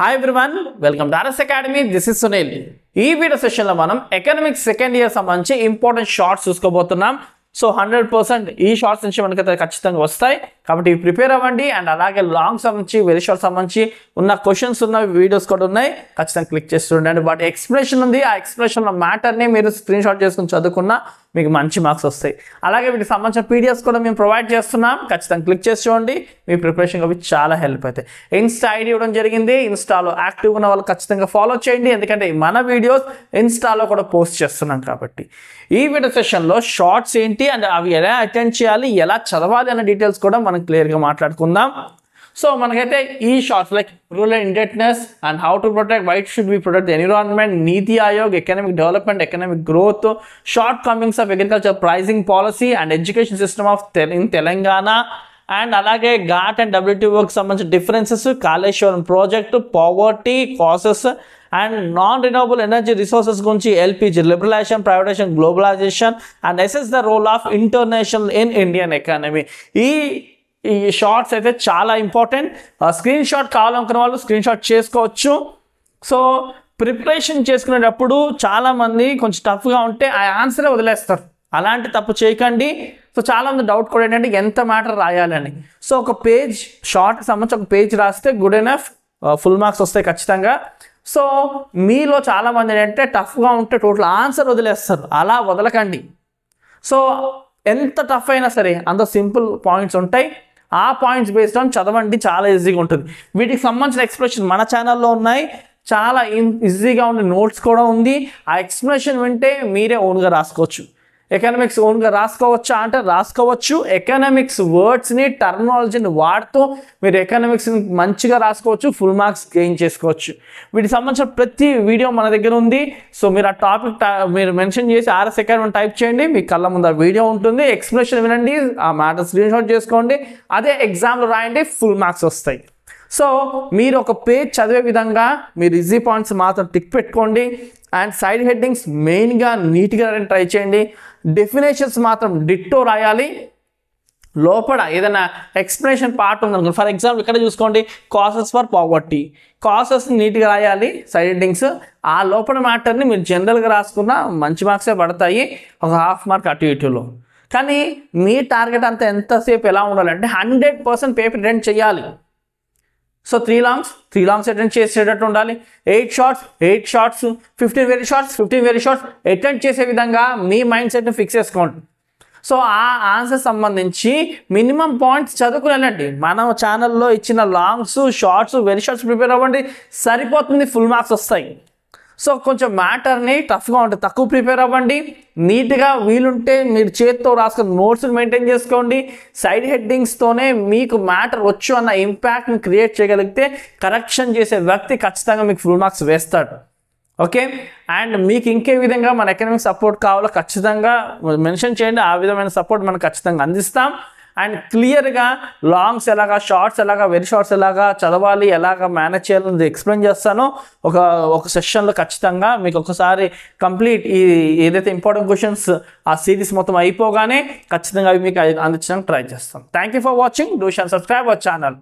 Hi everyone, welcome to RS Academy. This is Sunil. ఈ video సెషన్లో మనం economics second year సంబంధించి important shorts చూసుకోబోతున్నాం. So 100% ఈ shorts నుంచి మనకైతే ఖచ్చితంగా వస్తాయి కాబట్టి ప్రిపేర్ అవ్వండి. అండ్ అలాగే లాంగ్ సంబంధించి వెరీ షార్ట్ సంబంధించి ఉన్న క్వశ్చన్స్ ఉన్న వీడియోస్ కూడా ఉన్నాయి, ఖచ్చితంగా క్లిక్ చేసి చూడండి. వాటి ఎక్స్ప్లెనేషన్ ఉంది, ఆ ఎక్స్ప్లెనేషన్ మ్యాటర్ని మీరు స్క్రీన్ షాట్ చేసుకుని చదువుకున్నా మీకు మంచి మార్క్స్ వస్తాయి. అలాగే వీటికి సంబంధించిన పీడిఎఫ్స్ కూడా మేము ప్రొవైడ్ చేస్తున్నాం, ఖచ్చితంగా క్లిక్ చేసి చూడండి. మీ ప్రిపరేషన్ అవి చాలా హెల్ప్ అవుతాయి. ఇన్స్టా ఐడి ఇవ్వడం జరిగింది, ఇన్స్టాలో యాక్టివ్ ఉన్న వాళ్ళు ఖచ్చితంగా ఫాలో చేయండి, ఎందుకంటే మన వీడియోస్ ఇన్స్టాలో కూడా పోస్ట్ చేస్తున్నాం కాబట్టి. ఈ వీడియో సెషన్లో షార్ట్స్ ఏంటి అండ్ అవి ఎలా అటెండ్ చేయాలి, ఎలా చదవాలి అనే డీటెయిల్స్ కూడా మనం క్లియర్గా మాట్లాడుకుందాం. సో మనకైతే ఈ shorts like rural indebtedness and how to protect, why should we protect the environment, NITI Aayog, economic development, economic growth, shortcomings of agriculture pricing policy and education system of in Telangana, and అలాగే GATT and WTOకి సంబంధించిన differences, Kaleshwaram project, poverty causes and non renewable energy resources గురించి, LPG liberalisation, privatisation, globalisation and assess the role of international in Indian economy. ఈ shorts అయితే చాలా important. Screen shot కావాలనుకున్న వాళ్ళు screen shot చేసుకోవచ్చు. సో ప్రిపరేషన్ చేసుకునేటప్పుడు చాలామంది కొంచెం టఫ్గా ఉంటే ఆ ఆన్సరే వదిలేస్తారు, అలాంటి తప్పు చేయకండి. సో చాలామంది డౌట్ కూడా ఏంటంటే ఎంత మ్యాటర్ రాయాలని. సో ఒక పేజ్ షార్ట్కి సంబంధించి ఒక పేజ్ రాస్తే గుడ్ ఎనఫ్, ఫుల్ మార్క్స్ వస్తాయి ఖచ్చితంగా. సో మీలో చాలామంది ఏంటంటే టఫ్గా ఉంటే టోటల్ ఆన్సర్ వదిలేస్తారు, అలా వదలకండి. సో ఎంత టఫ్ అయినా సరే అంత సింపుల్ పాయింట్స్ ఉంటాయి, ఆ పాయింట్స్ బేస్డ్ ఆన్ చదవండి, చాలా ఈజీగా ఉంటుంది. వీటికి సంబంధించిన ఎక్స్ప్లెనేషన్ మన ఛానల్లో ఉన్నాయి, చాలా ఈజీగా ఉండే నోట్స్ కూడా ఉంది. ఆ ఎక్స్ప్లెనేషన్ వింటే మీరే ఓన్గా రాసుకోవచ్చు. ఎకనామిక్స్ ఓన్గా రాసుకోవచ్చా అంటే రాసుకోవచ్చు. ఎకనామిక్స్ వర్డ్స్ని టర్మినాలజీని వాడుతూ మీరు ఎకనామిక్స్ని మంచిగా రాసుకోవచ్చు, ఫుల్ మార్క్స్ గెయిన్ చేసుకోవచ్చు. వీటికి సంబంధించిన ప్రతి వీడియో మన దగ్గర ఉంది. సో మీరు ఆ టాపిక్ మీరు మెన్షన్ చేసి RS Academy టైప్ చేయండి, మీ కళ్ళ ముందు ఆ వీడియో ఉంటుంది, ఎక్స్ప్లెనేషన్ వినండి, ఆ మ్యాటర్ స్క్రీన్ షాట్ చేసుకోండి, అదే ఎగ్జామ్లో రాయండి, ఫుల్ మార్క్స్ వస్తాయి. సో మీరు ఒక పేజ్ చదివే విధంగా మీరు ఈజీ పాయింట్స్ మాత్రం టిక్ పెట్టుకోండి. అండ్ సైడ్ హెడ్డింగ్స్ మెయిన్గా నీట్గా ట్రై చేయండి. డెఫినేషన్స్ మాత్రం డిట్టో రాయాలి. లోపల ఏదైనా ఎక్స్ప్లెనేషన్ పార్ట్ ఉందనుకోండి, ఫర్ ఎగ్జాంపుల్ ఇక్కడ చూసుకోండి, కాసెస్ ఫర్ పావర్టీ, కాసెస్ నీట్గా రాయాలి సైడ్ హెడ్డింగ్స్. ఆ లోపల మ్యాటర్ని మీరు జనరల్గా రాసుకున్న మంచి మార్క్సే పడతాయి, ఒక హాఫ్ మార్క్ అటు ఇటులో. కానీ మీ టార్గెట్ అంతా ఎంతసేపు ఎలా ఉండాలంటే 100% పేపర్ అటెండ్ చేయాలి. సో 3 లాంగ్స్ అటెండ్ చేసేటట్టు ఉండాలి. 8 షార్ట్స్ 15 వెరీ షార్ట్స్ అటెండ్ చేసే విధంగా మీ మైండ్ సెట్ని ఫిక్స్ చేసుకోండి. సో ఆ ఆన్సర్ సంబంధించి మినిమం పాయింట్స్ చదువుకుని వెళ్ళండి. మన ఛానల్లో ఇచ్చిన longs, shorts, very shorts prepare అవ్వండి, సరిపోతుంది, ఫుల్ మార్క్స్ వస్తాయి. సో కొంచెం మ్యాటర్ని టఫ్గా ఉంటుంది, తక్కువ ప్రిపేర్ అవ్వండి. నీట్గా వీలుంటే మీరు చేతితో రాసుకుని నోట్స్ని మెయింటైన్ చేసుకోండి. సైడ్ హెడ్డింగ్స్తోనే మీకు మ్యాటర్ వచ్చు అన్న ఇంపాక్ట్ని క్రియేట్ చేయగలిగితే కరెక్షన్ చేసే వ్యక్తి ఖచ్చితంగా మీకు ఫుల్ మార్క్స్ వేస్తాడు. ఓకే, అండ్ మీకు ఇంకే విధంగా మన ఎకనామిక్ సపోర్ట్ కావాలో ఖచ్చితంగా మెన్షన్ చేయండి, ఆ విధమైన సపోర్ట్ మనం ఖచ్చితంగా అందిస్తాం. అండ్ క్లియర్గా లాంగ్స్ ఎలాగా, షార్ట్స్ ఎలాగా, వెరీ షార్ట్స్ ఎలాగా చదవాలి, ఎలాగా మేనేజ్ చేయాలని ఎక్స్ప్లెయిన్ చేస్తాను ఒక సెషన్లో. ఖచ్చితంగా మీకు ఒకసారి కంప్లీట్ ఈ ఏదైతే ఇంపార్టెంట్ క్వశ్చన్స్ ఆ సిరీస్ మొత్తం అయిపోగానే ఖచ్చితంగా అవి మీకు అందించడానికి ట్రై చేస్తాం. Thank you for watching. Do share, subscribe our channel.